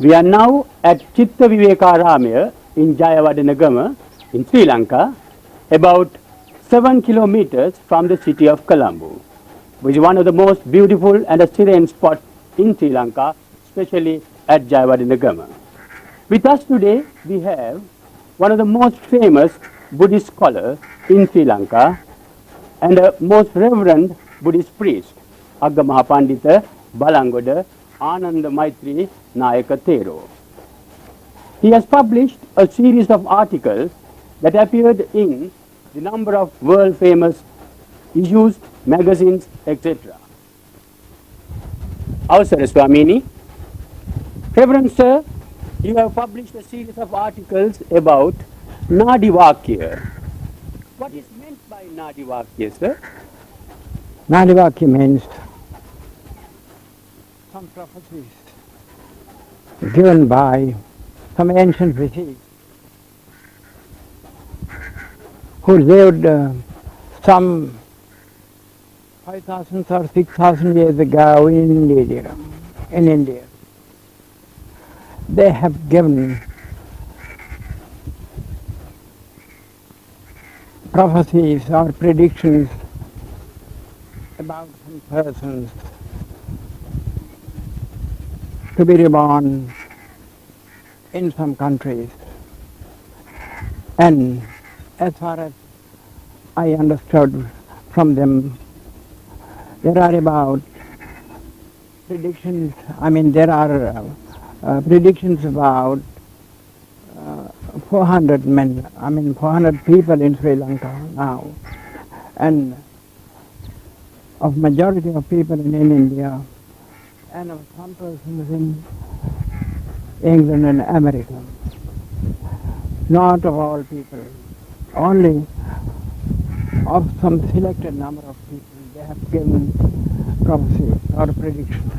We are now at Chitta Vivekaramaya in Jayawardenegama in Sri Lanka, about 7 kilometers from the city of Colombo, which is one of the most beautiful and a serene spots in Sri Lanka, especially at Jayawardenegama. With us today, we have one of the most famous Buddhist scholars in Sri Lanka and a most reverend Buddhist priest, Aggamahapandita Balangoda Ananda Maithreya Nayaka Thero. He has published a series of articles that appeared in the number of world famous issues, magazines, etc. Avasara Swamini, Reverend Sir, you have published a series of articles about Nadi Vakya. What is meant by Nadi Vakya, sir? Nadi Vakya means some prophecies given by some ancient rishis who lived some 5,000 or 6,000 years ago in India. They have given prophecies or predictions about some persons to be reborn in some countries. And as far as I understood from them, there are about predictions, there are predictions about 400 men, 400 people in Sri Lanka now, and of majority of people in India, and of some persons in England and America. Not of all people, only of some selected number of people they have given prophecies or predictions.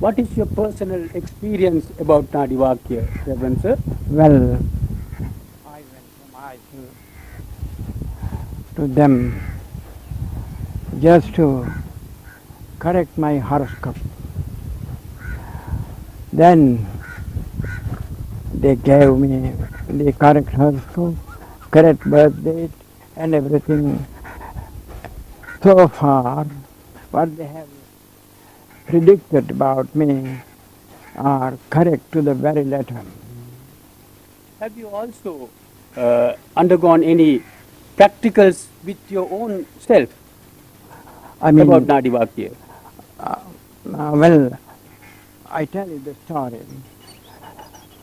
What is your personal experience about Nadi Vakya, Reverend Sir? Well, I went from Iceland to them just to correct my horoscope. Then they gave me the correct horoscope, correct birth date and everything. So far, what they have predicted about me are correct to the very letter. Have you also undergone any practicals with your own self about Nadi Vakya? Well, I tell you the story.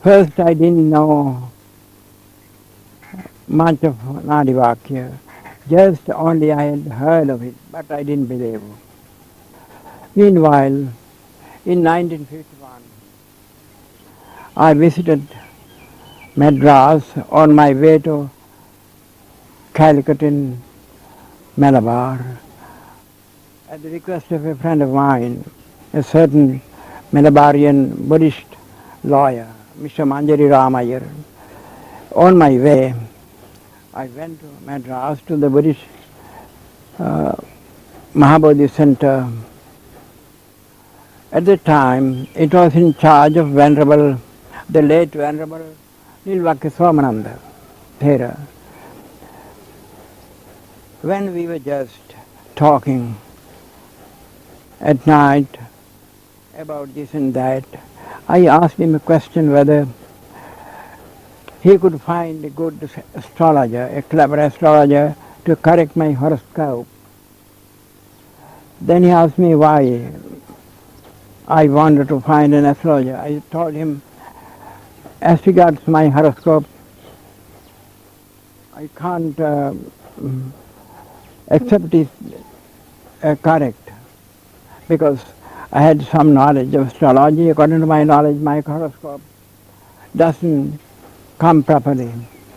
First, I didn't know much of Nadi Vakya. Just only I had heard of it, but I didn't believe. Meanwhile, in 1951, I visited Madras on my way to Calicut in Malabar at the request of a friend of mine, a certain Malabarian Buddhist lawyer, Mr. Manjari Ramayar. On my way, I went to Madras to the Buddhist Mahabodhi Center. At the time, it was in charge of the late Venerable Nilvakya Swamananda Thera. When we were just talking at night about this and that, I asked him a question whether he could find a good astrologer, a clever astrologer, to correct my horoscope. Then he asked me why I wanted to find an astrologer. I told him, as regards my horoscope, I can't accept it correct, because I had some knowledge of astrology. According to my knowledge, my horoscope doesn't come properly.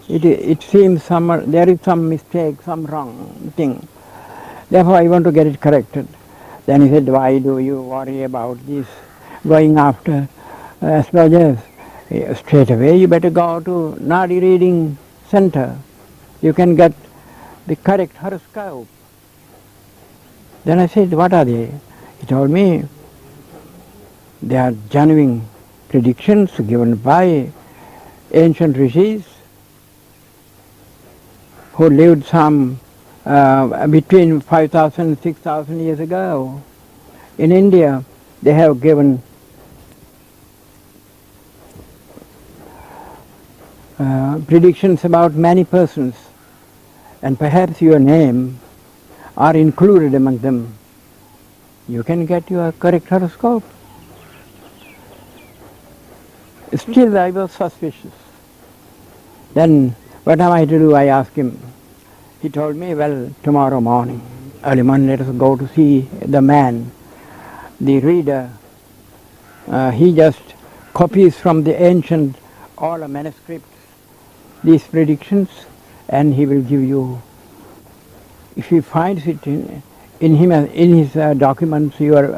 It seems there is some mistake, some wrong thing. Therefore, I want to get it corrected. Then he said, why do you worry about this, going after astrologers? Straight away, you better go to Nadi reading center. You can get the correct horoscope. Then I said, what are they? He told me, They are genuine predictions given by ancient rishis who lived some between 5,000 and 6,000 years ago. In India, they have given predictions about many persons, and perhaps your name are included among them. You can get your correct horoscope. Still I was suspicious. Then what am I to do? I asked him. He told me, well, tomorrow morning, early morning, let us go to see the man. The reader, he just copies from the ancient all the manuscripts these predictions, and he will give you, if he finds it in his documents, your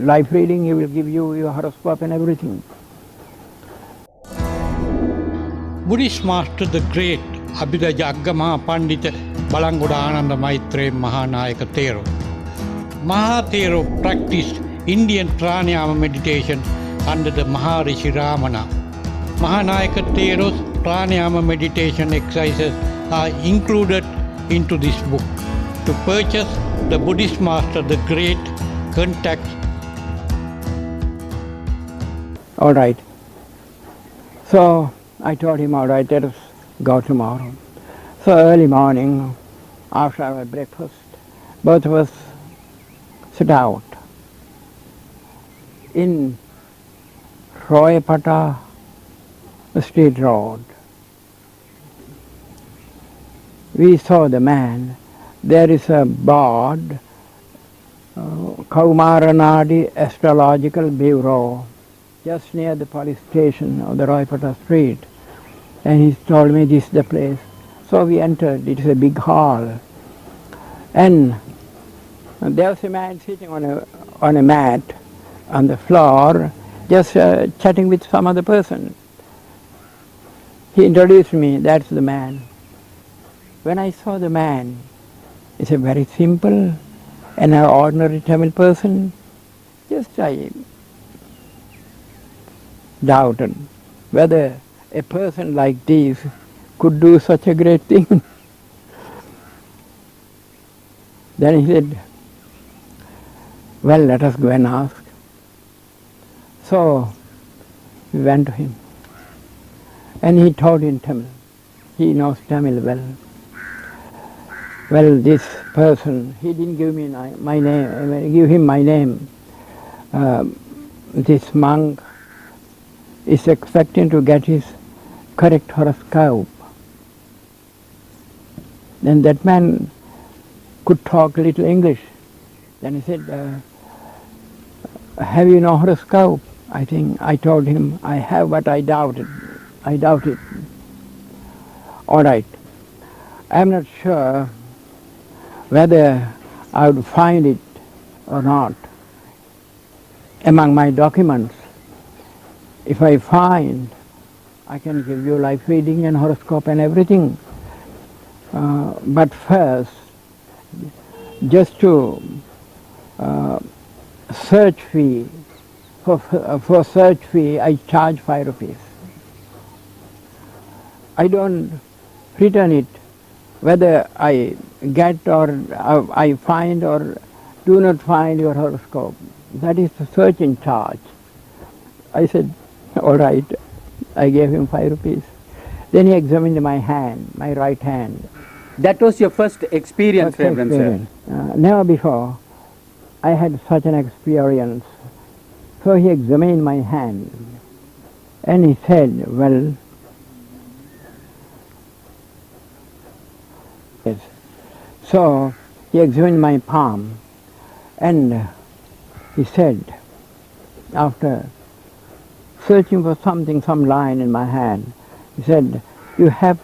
life reading, he will give you your horoscope and everything. Buddhist master the great Abhidajagga Pandita Balangoda Ananda Maithreya Mahanayaka Thero. Thero practiced Indian pranayama meditation under the Maharishi Ramana. Mahanayaka Thero's pranayama meditation exercises are included into this book. To purchase the Buddhist master the great, contact. All right. So I told him, all right, let us go tomorrow. So early morning, after our breakfast, both of us set out. In Royapata Street Road, we saw the man. There is a board, Kaumaranadi Astrological Bureau, just near the police station of the Royapata Street. And he told me this is the place. So we entered. It is a big hall. And there was a man sitting on a mat on the floor, just chatting with some other person. He introduced me, that's the man. When I saw the man, it's a very simple and an ordinary Tamil person, just I doubted whether a person like this could do such a great thing. Then he said, well, let us go and ask. So we went to him, and he told in Tamil. He knows Tamil well. Well, this person, he didn't give me my name, give him my name. This monk is expecting to get his correct horoscope. Then that man could talk a little English. Then he said, have you no horoscope? I told him, I have, but I doubt it. All right. I'm not sure whether I would find it or not among my documents. If I find, I can give you life reading and horoscope and everything. But first, just to search fee, for search fee, I charge 5 rupees. I don't return it whether I get or I find or do not find your horoscope. That is the search in charge. I said, all right. I gave him 5 rupees. Then he examined my hand, my right hand. That was your first experience, Reverend sir? Never before I had such an experience. So he examined my hand and he said, well, yes. So he examined my palm and he said, after searching for something, some line in my hand, he said, you have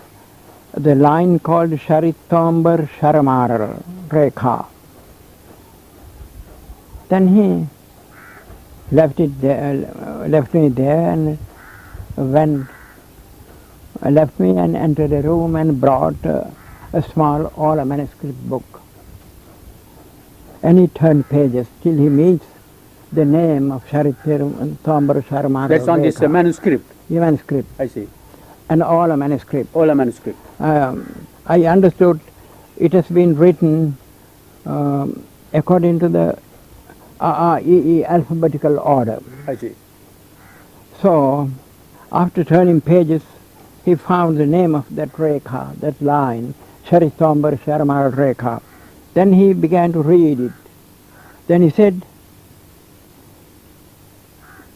the line called Sharitombar Sharamarar Rekha. Then he left me there and left me and entered a room and brought a small all manuscript book. And he turned pages till he meets the name of Thero-Thombar Sharma. That's on this manuscript. Manuscript. I see. And all a manuscript. All a manuscript. I understood it has been written according to the alphabetical order. I see. So, after turning pages, he found the name of that rekha, that line, Thero-Thombar Sharma rekha. Then he began to read it. Then he said,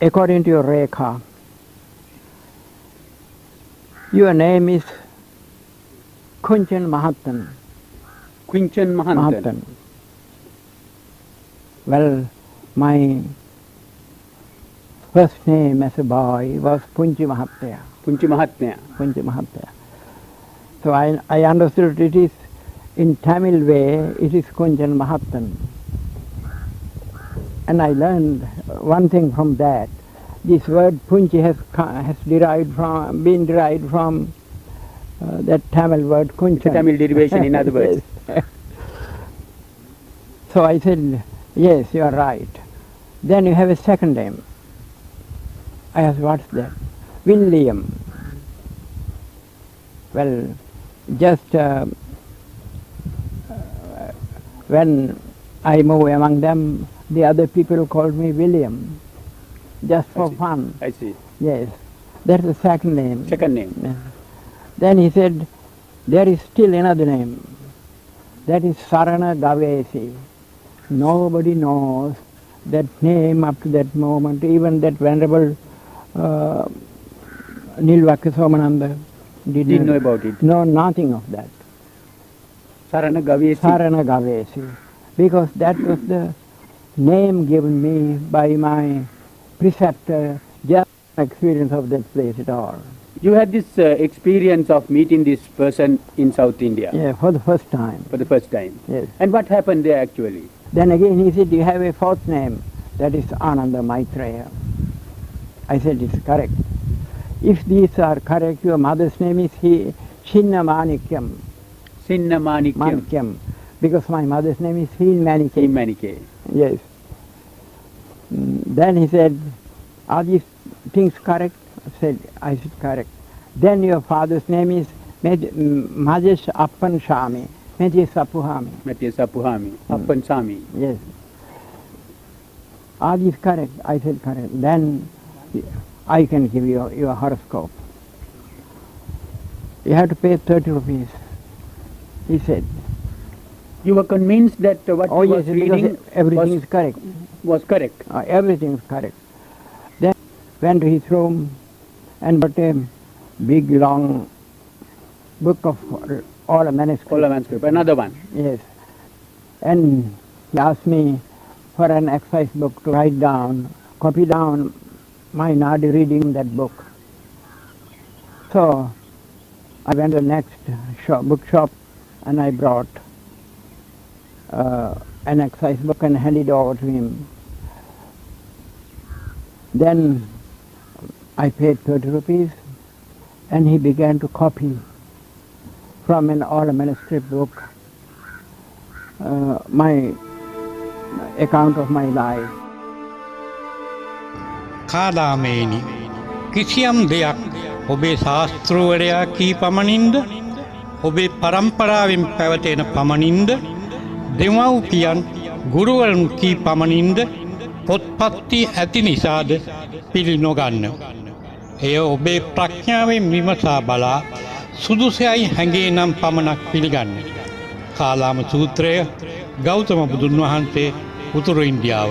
according to your rekha, your name is Kunchan Mahattan. Kunchan Mahattan. Well, my first name as a boy was Punchi Mahatreya. Punchi Mahatreya. Punchi Mahatreya. So I understood it is, in Tamil way, it is Kunchan Mahattan. And I learned one thing from that. This word Punchi has been derived from that Tamil word Kunchan. Tamil derivation, in other words. So I said, yes, you are right. Then you have a second name. I asked, what's that? William. Well, just when I move among them, the other people called me William, just for fun. I see. Yes, that's the second name. Second name. Then he said, there is still another name. That is Sarana Gavesi. Nobody knows that name up to that moment. Even that venerable Nilvaka Somananda didn't know about it. No, nothing of that. Sarana Gavesi. Sarana Gavesi. Because that was the name given me by my preceptor, just experience of that place at all. You had this experience of meeting this person in South India. Yeah, for the first time. For the first time. Yes. And what happened there actually? Then again he said, you have a fourth name, that is Ananda Maithreya. I said, it's correct. If these are correct, your mother's name is Chinna Manikyam. Chinna Manikyam. Manikyam. Because my mother's name is Heen Manike. Heen Manike. Yes. Then he said, are these things correct? I said, correct. Then your father's name is Majesh Appan Shami. Majesh Apuhami. Majesh Apuhami. Appan Sami. Yes. Are these correct? I said, correct. Then I can give you your horoscope. You have to pay 30 rupees, he said. You were convinced that what you was reading everything is correct. Was correct. Everything is correct. Then went to his room and brought a big long book of all a manuscript. All a manuscript. Another one. Yes. And he asked me for an exercise book to write down, copy down my Nadi reading that book. So I went to the next bookshop and I brought an exercise book and handed it over to him. Then I paid 30 rupees and he began to copy from an old manuscript book my account of my life. කාදාමේනි කිසියම් දෙයක් ඔබේ ශාස්ත්‍රවරයා කී පමණින්ද ඔබේ පරම්පරාවෙන් පැවතෙන පමණින්ද දෙමව්පියන් ගුරුවරුන් කී පමණින්ද පොත්පත්ති ඇති නිසාද පිළි නොගන්න. එය ඔබේ ප්‍රඥාවෙන් විමසා බලා සුදුසුයි හැඟේ නම් පමණක් පිළිගන්න. කාලාම සූත්‍රය ගෞතම බුදුන් වහන්සේ උතුරු ඉන්දියාව